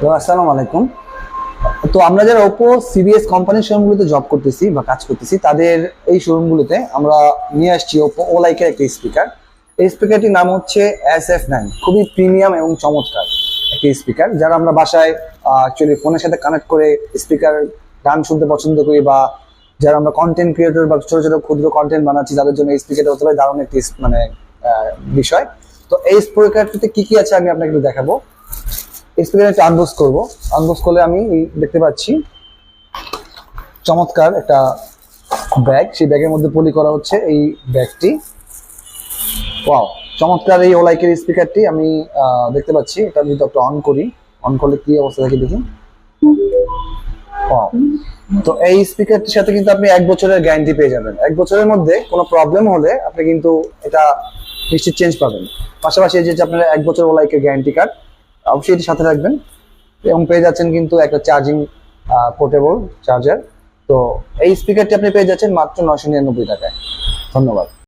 Hello, আসসালামু আলাইকুম। তো আমরা যারা ওপো সিবিএস কোম্পানির শোরুমগুলোতে জব করতেছি বা কাজ করতেছি, তাদের এই শোরুমগুলোতে আমরা নিয়ে আসছি ওপো ও লাইকের একটা স্পিকার। এই স্পিকারটির নাম হচ্ছে SF9। খুবই প্রিমিয়াম এবং চমৎকার একটি স্পিকার, যারা আমরা বাসায় অ্যাকচুয়ালি ফোনের সাথে কানেক্ট করে স্পিকার গান শুনতে পছন্দ করি, বা যারা আমরা কন্টেন্ট ক্রিয়েটর বা ছোট ছোট ক্ষুদ্র কন্টেন্ট বানাচ্ছি, তাদের জন্য এই স্পিকারটা হতে পারে দারুণ একটি বিষয়। তো এই স্পিকারটিতে কি কি আছে আমি আপনাকে একটু দেখাবো। স্পিকারটা আনবক্স করব। আনবক্স করলে আমি দেখতে পাচ্ছি চমৎকার একটা ব্যাগ। সেই ব্যাগের মধ্যে পলি করা হচ্ছে এই ব্যাগটি। ওয়াও, চমৎকার এই ওলাইকের স্পিকারটি আমি দেখতে পাচ্ছি। এটা যদি একটু অন করি, অন করলে কি অবস্থা থাকে দেখি। ওয়াও, তো এই স্পিকারটির সাথে কিন্তু আপনি 1 বছরের গ্যারান্টি পেয়ে যাবেন। 1 বছরের মধ্যে কোনো প্রবলেম হলে আপনি কিন্তু এটা নিশ্চিত চেঞ্জ পাবেন। পাশাপাশি এই যে আপনার 1 বছর ওলাইকের গ্যারান্টি কার্ড, অবশ্যই এটি সাথে রাখবেন। এবং পেয়ে যাচ্ছেন কিন্তু একটা চার্জিং পোর্টেবল চার্জার। তো এই স্পিকারটি আপনি পেয়ে যাচ্ছেন মাত্র 999 টাকায়। ধন্যবাদ।